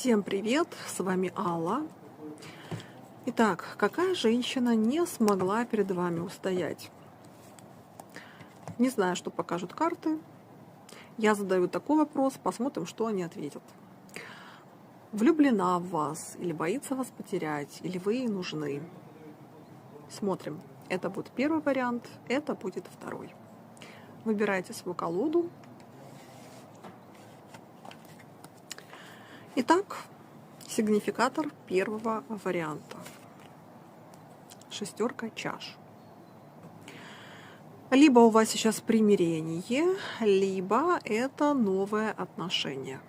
Всем привет, с вами Алла. Итак, какая женщина не смогла перед вами устоять? Не знаю, что покажут карты. Я задаю такой вопрос, посмотрим, что они ответят. Влюблена в вас, или боится вас потерять, или вы ей нужны? Смотрим. Это будет первый вариант, это будет второй. Выбирайте свою колоду. Итак, сигнификатор первого варианта. Шестерка чаш. Либо у вас сейчас примирение, либо это новое отношение.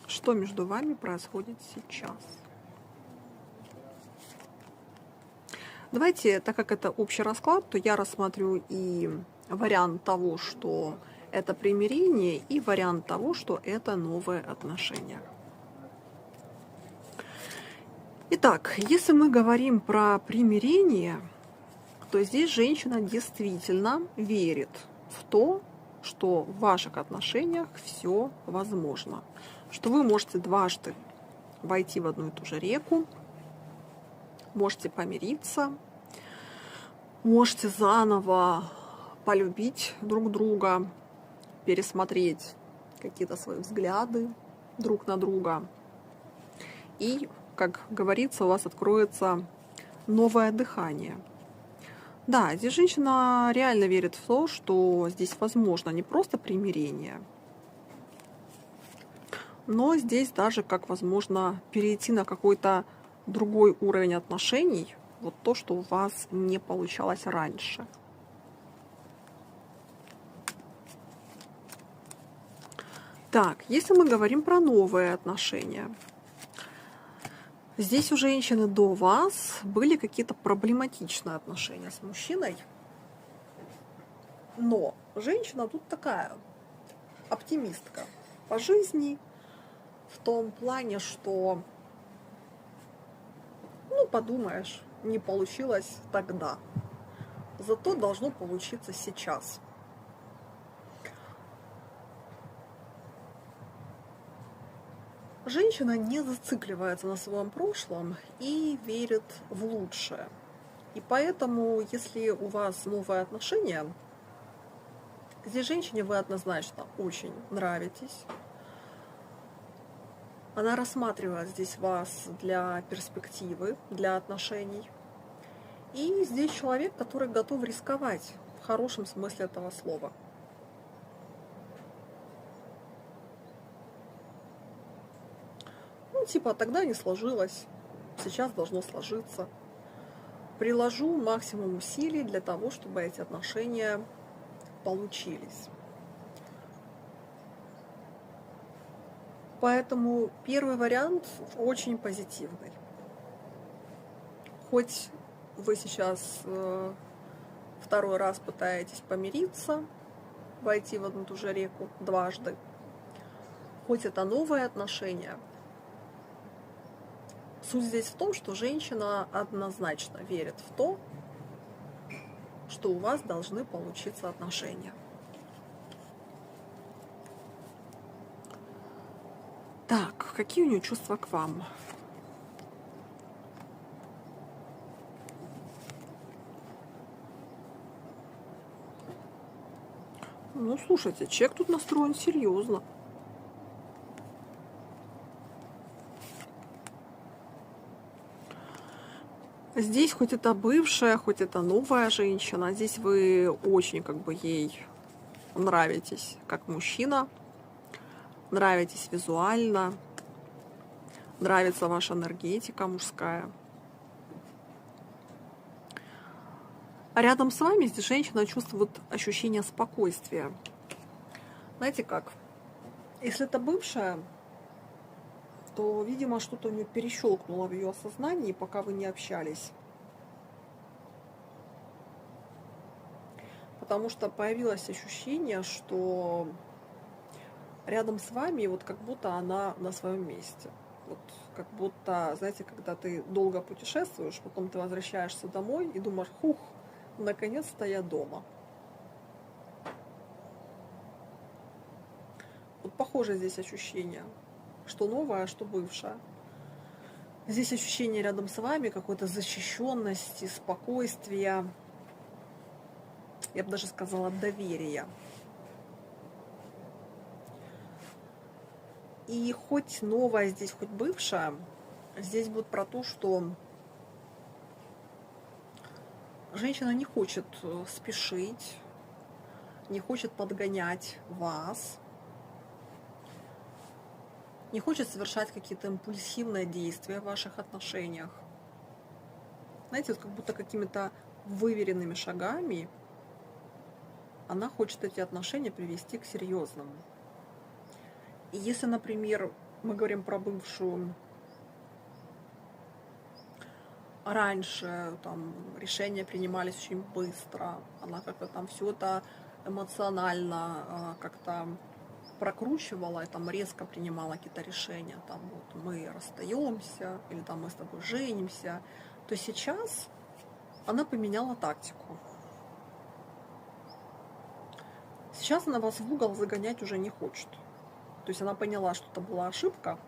Что между вами происходит сейчас? Давайте, так как это общий расклад, то я рассмотрю и вариант того, что это примирение, и вариант того, что это новое отношение. Итак, если мы говорим про примирение, то здесь женщина действительно верит в то, что в ваших отношениях все возможно, что вы можете дважды войти в одну и ту же реку, можете помириться, можете заново полюбить друг друга, пересмотреть какие-то свои взгляды друг на друга. И, как говорится, у вас откроется новое дыхание. Да, здесь женщина реально верит в то, что здесь возможно не просто примирение, но здесь даже как возможно перейти на какой-то другой уровень отношений, вот то, что у вас не получалось раньше. Так, если мы говорим про новые отношения, здесь у женщины до вас были какие-то проблематичные отношения с мужчиной, но женщина тут такая оптимистка по жизни, в том плане, что, подумаешь, не получилось тогда, зато должно получиться сейчас. Женщина не зацикливается на своем прошлом и верит в лучшее. И поэтому, если у вас новые отношения, здесь женщине вы однозначно очень нравитесь. Она рассматривает здесь вас для перспективы, для отношений. И здесь человек, который готов рисковать в хорошем смысле этого слова. Тогда не сложилось, сейчас должно сложиться. Приложу максимум усилий для того, чтобы эти отношения получились. Поэтому первый вариант очень позитивный. Хоть вы сейчас второй раз пытаетесь помириться, войти в одну и ту же реку дважды, хоть это новые отношения, суть здесь в том, что женщина однозначно верит в то, что у вас должны получиться отношения. Так, какие у нее чувства к вам? Слушайте, человек тут настроен серьезно. Здесь хоть это бывшая, хоть это новая женщина, здесь вы очень ей нравитесь как мужчина, нравитесь визуально, нравится ваша энергетика мужская. А рядом с вами здесь женщина чувствует ощущение спокойствия. Знаете как? Если это бывшая, то, видимо, что-то у нее перещелкнуло в ее сознании, пока вы не общались. Потому что появилось ощущение, что рядом с вами как будто она на своем месте. Как будто, знаете, когда ты долго путешествуешь, потом ты возвращаешься домой и думаешь, наконец-то я дома. похоже здесь ощущение, что новое, что бывшее. Здесь ощущение рядом с вами какой-то защищенности, спокойствия, я бы даже сказала, доверия. И хоть новое здесь, хоть бывшее, здесь будет про то, что женщина не хочет спешить, не хочет подгонять вас, не хочет совершать какие-то импульсивные действия в ваших отношениях. Знаете, вот как будто какими-то выверенными шагами она хочет эти отношения привести к серьезному. И если, например, мы говорим про бывшую, раньше там решения принимались очень быстро, она как-то там все это эмоционально как-то прокручивала и там резко принимала какие-то решения, там вот мы расстаемся или там мы с тобой женимся, то сейчас она поменяла тактику. Сейчас она вас в угол загонять уже не хочет. То есть она поняла, что это была ошибка,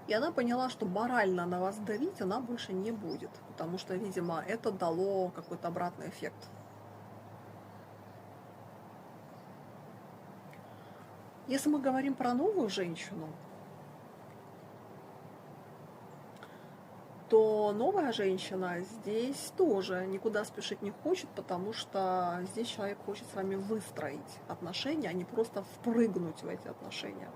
и она поняла, что морально на вас давить она больше не будет, потому что, видимо, это дало какой-то обратный эффект. Если мы говорим про новую женщину, то новая женщина здесь тоже никуда спешить не хочет, потому что здесь человек хочет с вами выстроить отношения, а не просто впрыгнуть в эти отношения.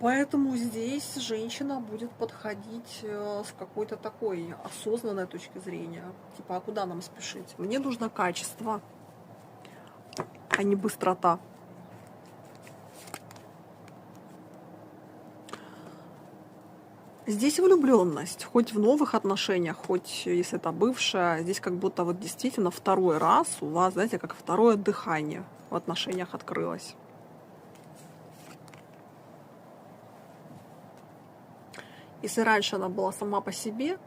Поэтому здесь женщина будет подходить с какой-то такой осознанной точки зрения. Типа, а куда нам спешить? Мне нужно качество, а не быстрота. Здесь влюбленность, хоть в новых отношениях, хоть если это бывшая, здесь как будто вот действительно второй раз у вас, знаете, как второе дыхание в отношениях открылось. Если раньше она была сама по себе,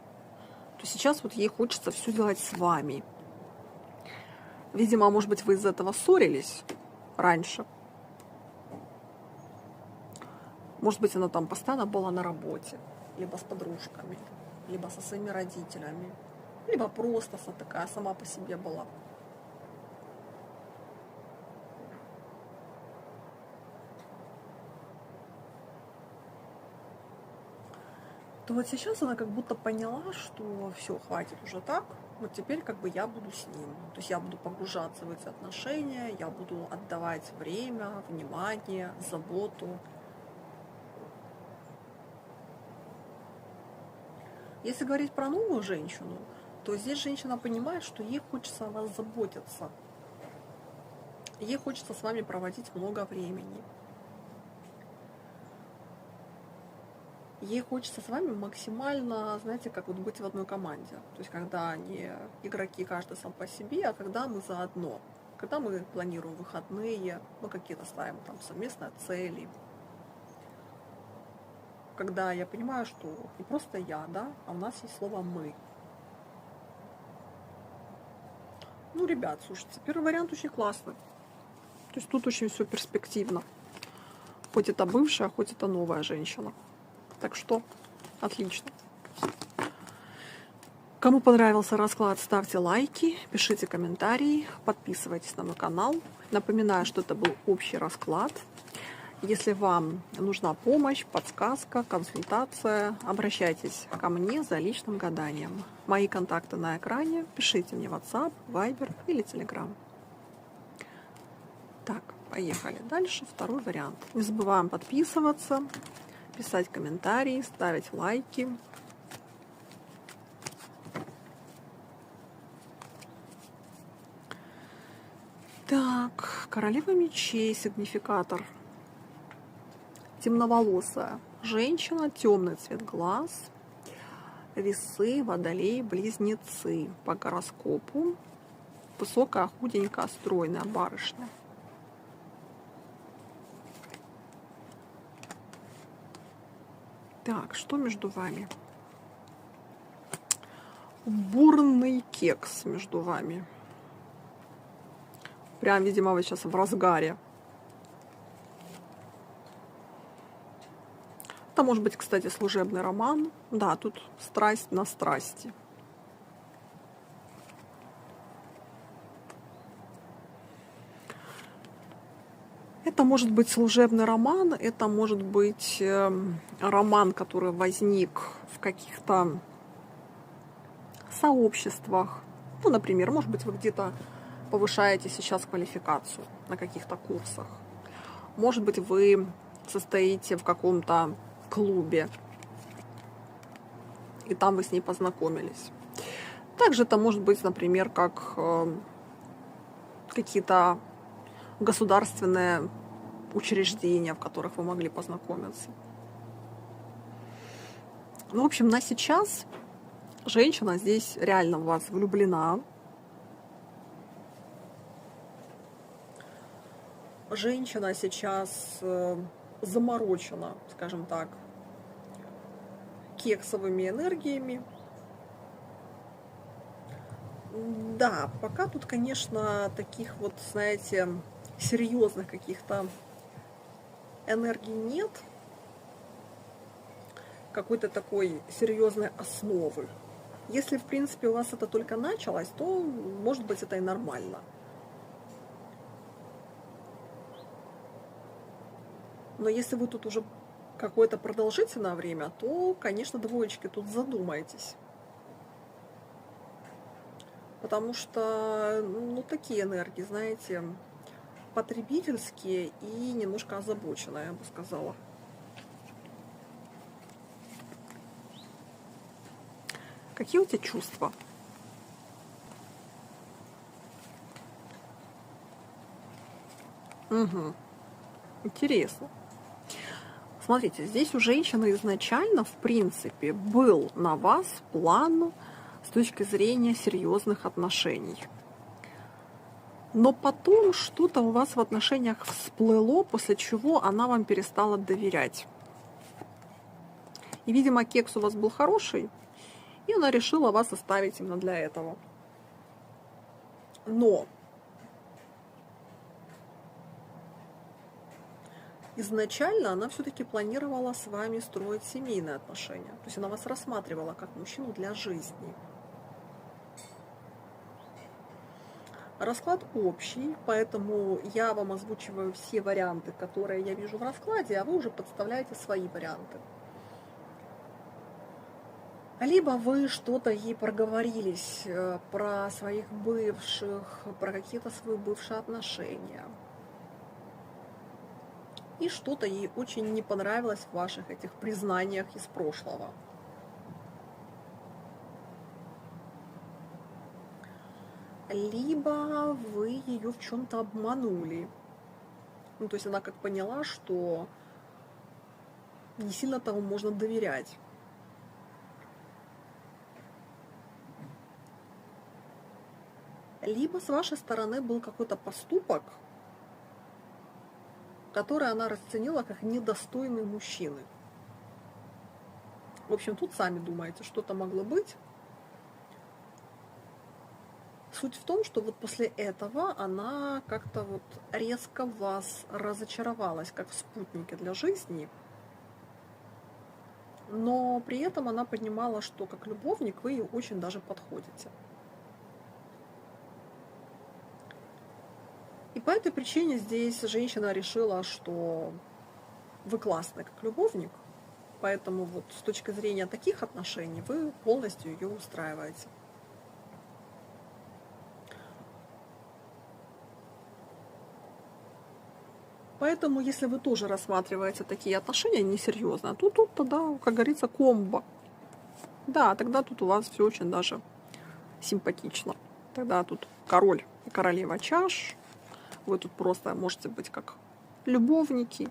то сейчас вот ей хочется все делать с вами. Видимо, может быть, вы из-за этого ссорились раньше. Может быть, она там постоянно была на работе, либо с подружками, либо со своими родителями, либо просто такая сама по себе была. То вот сейчас она как будто поняла, что все, хватит уже так, вот теперь как бы я буду с ним. То есть я буду погружаться в эти отношения, я буду отдавать время, внимание, заботу. Если говорить про новую женщину, то здесь женщина понимает, что ей хочется о вас заботиться. Ей хочется с вами проводить много времени. Ей хочется с вами максимально, знаете, как вот быть в одной команде. То есть когда не игроки каждый сам по себе, а когда мы заодно. Когда мы планируем выходные, мы какие-то ставим там совместные цели. Когда я понимаю, что не просто я, да, а у нас есть слово «мы». Ну, ребят, слушайте, первый вариант очень классный. То есть тут очень все перспективно. Хоть это бывшая, хоть это новая женщина. Так что отлично. Кому понравился расклад, ставьте лайки, пишите комментарии, подписывайтесь на мой канал. Напоминаю, что это был общий расклад. Если вам нужна помощь, подсказка, консультация, обращайтесь ко мне за личным гаданием. Мои контакты на экране. Пишите мне в WhatsApp, Viber или Telegram. Так, поехали. Дальше второй вариант. Не забываем подписываться, писать комментарии, ставить лайки. Так, королева мечей, сигнификатор. Темноволосая женщина, темный цвет глаз, весы, водолей, близнецы. По гороскопу высокая, худенькая, стройная барышня. Так, что между вами? бурный кекс между вами. Прям, видимо, вы сейчас в разгаре. Это может быть, кстати, служебный роман. Да, тут страсть на страсти. Это может быть служебный роман, это может быть роман, который возник в каких-то сообществах. Ну, например, может быть, вы где-то повышаете сейчас квалификацию на каких-то курсах. Может быть, вы состоите в каком-то клубе, и там вы с ней познакомились. Также это может быть, например, как какие-то государственные учреждения, в которых вы могли познакомиться. Ну, в общем, на сейчас женщина здесь реально в вас влюблена. Женщина сейчас заморочена, скажем так, кексовыми энергиями. Да, пока тут, конечно, таких вот, знаете, серьезных каких-то энергий нет, какой-то такой серьезной основы. Если, в принципе, у вас это только началось, то, может быть, это и нормально. Но если вы тут уже какое-то продолжительное время, то, конечно, двоечки, тут задумайтесь. Потому что, ну, такие энергии, знаете, потребительские и немножко озабоченные, я бы сказала. Какие у тебя чувства? Угу. Интересно. Смотрите, здесь у женщины изначально, в принципе, был на вас план с точки зрения серьезных отношений. Но потом что-то у вас в отношениях всплыло, после чего она вам перестала доверять. И, видимо, кекс у вас был хороший, и она решила вас оставить именно для этого. Но изначально она все-таки планировала с вами строить семейные отношения. То есть она вас рассматривала как мужчину для жизни. Расклад общий, поэтому я вам озвучиваю все варианты, которые я вижу в раскладе, а вы уже подставляете свои варианты. Либо вы что-то ей проговорились про своих бывших, про какие-то свои бывшие отношения. И что-то ей очень не понравилось в ваших этих признаниях из прошлого. Либо вы ее в чем-то обманули. Ну, то есть она как поняла, что не сильно тому можно доверять. Либо с вашей стороны был какой-то поступок, который она расценила как недостойный мужчины. В общем, тут сами думаете, что это могло быть. Суть в том, что вот после этого она как-то вот резко в вас разочаровалась, как в спутнике для жизни. Но при этом она понимала, что как любовник вы ей очень даже подходите. И по этой причине здесь женщина решила, что вы классный как любовник, поэтому вот с точки зрения таких отношений вы полностью ее устраиваете. Поэтому, если вы тоже рассматриваете такие отношения несерьезно, то тут тогда, как говорится, комбо. Да, тогда тут у вас все очень даже симпатично. Тогда тут король и королева чаш. Вы тут просто можете быть как любовники,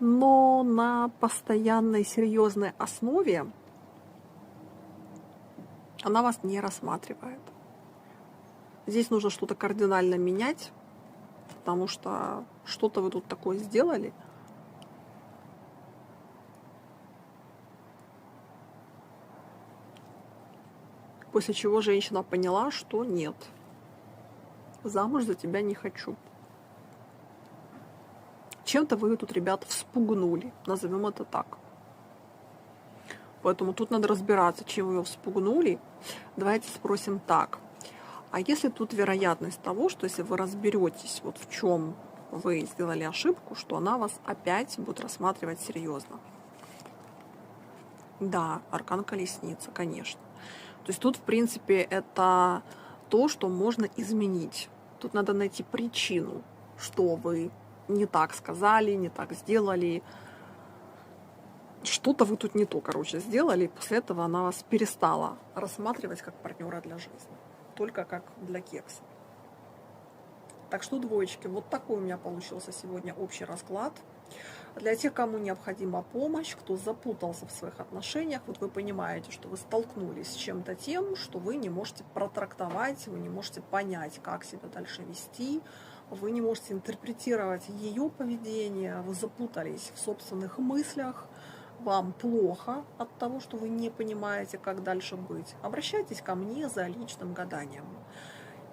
но на постоянной серьезной основе она вас не рассматривает. Здесь нужно что-то кардинально менять, потому что что-то вы тут такое сделали. После чего женщина поняла, что нет, замуж за тебя не хочу. Чем-то вы тут, ребята, вспугнули, назовем это так. Поэтому тут надо разбираться, чем вы ее вспугнули. Давайте спросим так. А если тут вероятность того, что если вы разберетесь, вот в чем вы сделали ошибку, что она вас опять будет рассматривать серьезно? Да, аркан колесница, конечно. То есть тут, в принципе, это то, что можно изменить. Тут надо найти причину, что вы не так сказали, не так сделали. Что-то вы тут не то, короче, сделали, и после этого она вас перестала рассматривать как партнера для жизни. Только как для кекса. Так что, двоечки, вот такой у меня получился сегодня общий расклад. Для тех, кому необходима помощь, кто запутался в своих отношениях, вот вы понимаете, что вы столкнулись с чем-то тем, что вы не можете протрактовать, вы не можете понять, как себя дальше вести, вы не можете интерпретировать ее поведение, вы запутались в собственных мыслях, вам плохо от того, что вы не понимаете, как дальше быть. Обращайтесь ко мне за личным гаданием.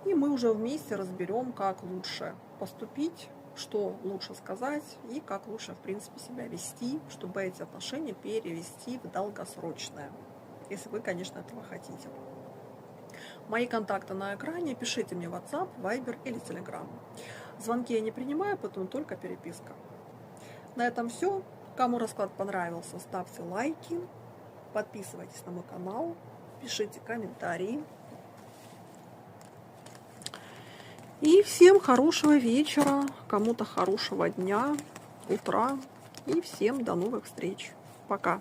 И мы уже вместе разберем, как лучше поступить, что лучше сказать и как лучше, в принципе, себя вести, чтобы эти отношения перевести в долгосрочное. Если вы, конечно, этого хотите. Мои контакты на экране. Пишите мне в WhatsApp, Viber или Telegram. Звонки я не принимаю, поэтому только переписка. На этом все. Кому расклад понравился, ставьте лайки, подписывайтесь на мой канал, пишите комментарии. И всем хорошего вечера, кому-то хорошего дня, утра. И всем до новых встреч. Пока.